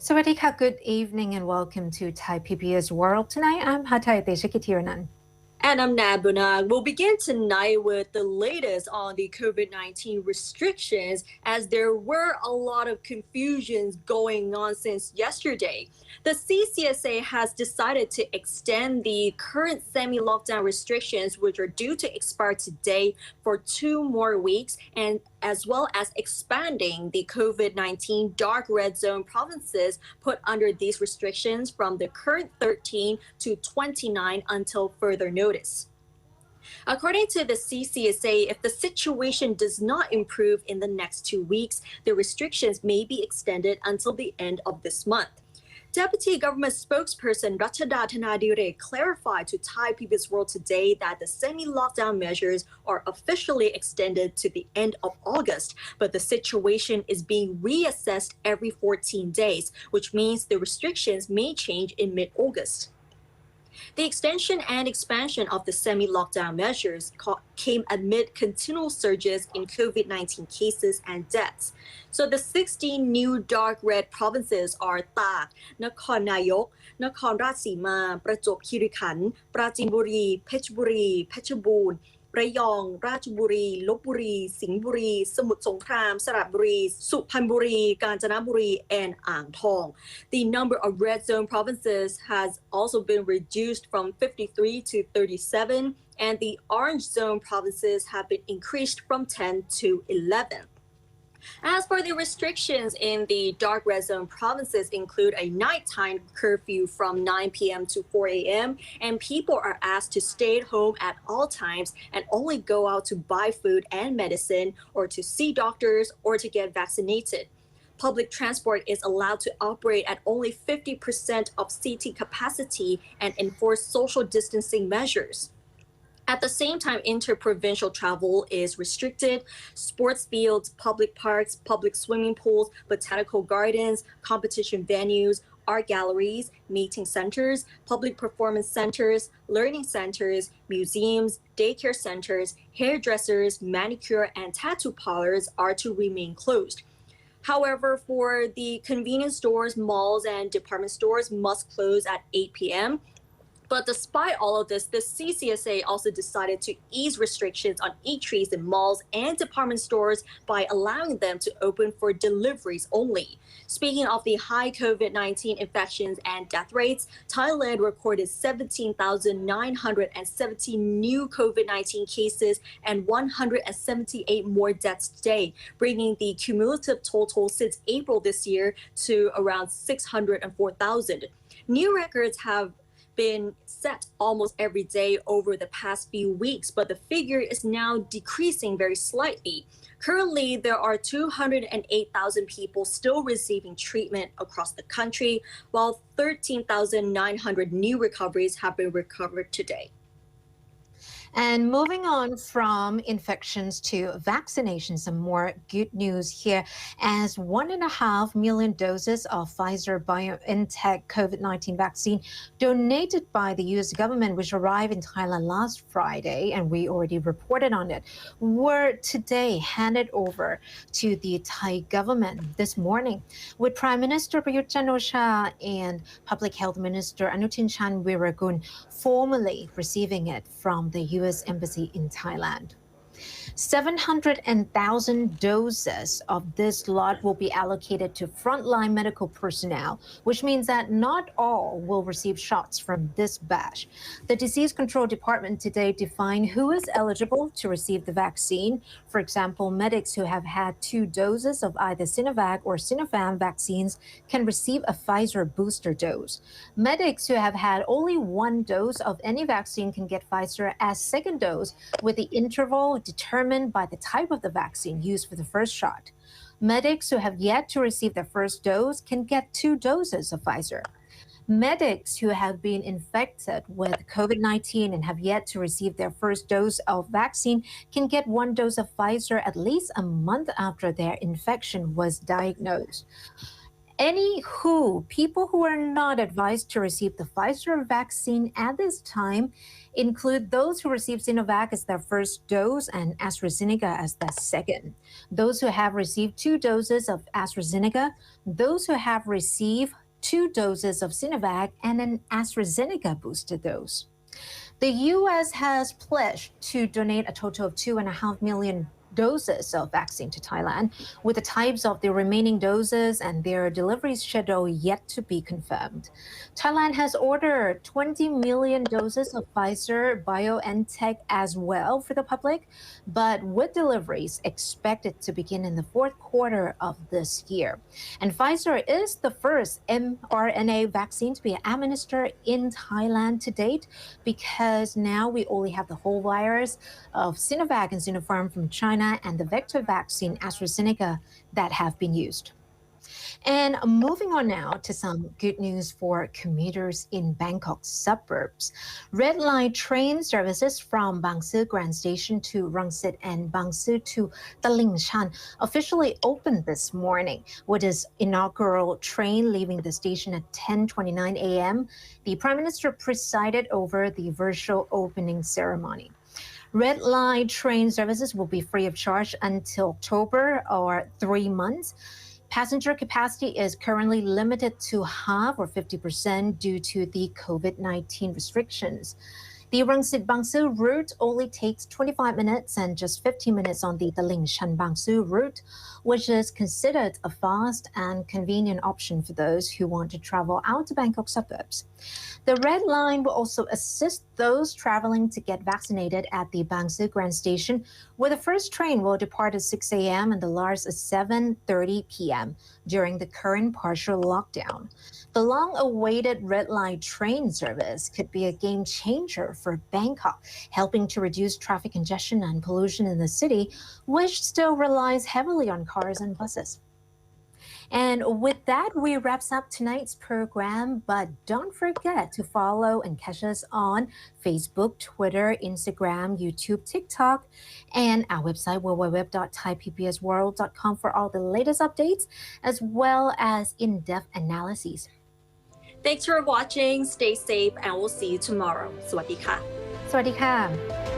Sawadee good evening and welcome to Thai PBS World. Tonight I'm Hatay Deshikitiranan. And I'm Nabuna. We'll begin tonight with the latest on the COVID-19 restrictions, as there were a lot of confusions going on since yesterday. The CCSA has decided to extend the current semi-lockdown restrictions, which are due to expire today, for 2 more weeks, and as well as expanding the COVID-19 dark red zone provinces put under these restrictions from the current 13 to 29 until further notice. According to the CCSA, if the situation does not improve in the next 2 weeks, the restrictions may be extended until the end of this month. Deputy Government Spokesperson Rachada Thanadire clarified to Thai PBS World today that the semi-lockdown measures are officially extended to the end of August, but the situation is being reassessed every 14 days, which means the restrictions may change in mid-August. The extension and expansion of the semi-lockdown measures came amid continual surges in COVID-19 cases and deaths. So the 16 new dark red provinces are Tak, Nakhon Nayok, Nakhon Ratchasima, Prajop Khiri Khan, Prachin Buri, Phetchaburi, Phetchabun, ระยองราชบุรีลพบุรีสิงห์บุรีสมุทรสงครามสระบุรีสุพรรณบุรีกาญจนบุรี and อ่างทอง The number of red zone provinces has also been reduced from 53 to 37, and the orange zone provinces have been increased from 10 to 11. As for the restrictions in the dark red zone provinces include a nighttime curfew from 9 p.m. to 4 a.m. and people are asked to stay at home at all times and only go out to buy food and medicine or to see doctors or to get vaccinated. Public transport is allowed to operate at only 50% of seating capacity and enforce social distancing measures. At the same time, interprovincial travel is restricted. Sports fields, public parks, public swimming pools, botanical gardens, competition venues, art galleries, meeting centers, public performance centers, learning centers, museums, daycare centers, hairdressers, manicure, and tattoo parlors are to remain closed. However, for the convenience stores, malls, and department stores must close at 8 p.m. But despite all of this, the CCSA also decided to ease restrictions on eateries in malls and department stores by allowing them to open for deliveries only. Speaking of the high COVID-19 infections and death rates, Thailand recorded 17,917 new COVID-19 cases and 178 more deaths today, bringing the cumulative total since April this year to around 604,000. New records have been set almost every day over the past few weeks, but the figure is now decreasing very slightly. Currently, there are 208,000 people still receiving treatment across the country, while 13,900 new recoveries have been recovered today. And moving on from infections to vaccinations, some more good news here, as 1.5 million doses of Pfizer-BioNTech COVID-19 vaccine donated by the U.S. government, which arrived in Thailand last Friday, and we already reported on it, were today handed over to the Thai government this morning, with Prime Minister Prayut Chan-o-cha and Public Health Minister Anutin Chanvirakul formally receiving it from the U.S. Embassy in Thailand. 700,000 doses of this lot will be allocated to frontline medical personnel, which means that not all will receive shots from this batch. The Disease Control Department today defined who is eligible to receive the vaccine. For example, medics who have had 2 doses of either Sinovac or Sinopharm vaccines can receive a Pfizer booster dose. Medics who have had only 1 dose of any vaccine can get Pfizer as second dose, with the interval determined by the type of the vaccine used for the first shot. Medics who have yet to receive their first dose can get 2 doses of Pfizer. Medics who have been infected with COVID-19 and have yet to receive their first dose of vaccine can get 1 dose of Pfizer at least a month after their infection was diagnosed. Anywho, people who are not advised to receive the Pfizer vaccine at this time include those who received Sinovac as their first dose and AstraZeneca as their second, those who have received 2 doses of AstraZeneca, those who have received 2 doses of Sinovac, and an AstraZeneca booster dose. The U.S. has pledged to donate a total of 2.5 million doses of vaccine to Thailand, with the types of the remaining doses and their delivery schedule yet to be confirmed. Thailand has ordered 20 million doses of Pfizer BioNTech as well for the public, but with deliveries expected to begin in the fourth quarter of this year. And Pfizer is the first mRNA vaccine to be administered in Thailand to date, because now we only have the whole virus of Sinovac and Sinopharm from China and the vector vaccine AstraZeneca that have been used. And moving on now to some good news for commuters in Bangkok suburbs. Red Line train services from Bang Sue Grand Station to Rang Sit and Bang Sue to Taling Chan officially opened this morning, with its inaugural train leaving the station at 10:29 a.m. The Prime Minister presided over the virtual opening ceremony. Red Line train services will be free of charge until October, or 3 months. Passenger capacity is currently limited to half, or 50%, due to the COVID-19 restrictions. The Rangsit Bangsu route only takes 25 minutes and just 15 minutes on the Taling Shan Bangsu route, which is considered a fast and convenient option for those who want to travel out to Bangkok suburbs. The Red Line will also assist those traveling to get vaccinated at the Bang Sue Grand Station, where the first train will depart at 6 a.m. and the last at 7:30 p.m. during the current partial lockdown. The long-awaited Red Line train service could be a game changer for Bangkok, helping to reduce traffic congestion and pollution in the city, which still relies heavily on cars and buses. And with that, we wraps up tonight's program. But don't forget to follow and catch us on Facebook, Twitter, Instagram, YouTube, TikTok, and our website, www.thaipbsworld.com, for all the latest updates, as well as in-depth analyses. Thanks for watching. Stay safe, and we'll see you tomorrow. สวัสดีค่ะ สวัสดีค่ะ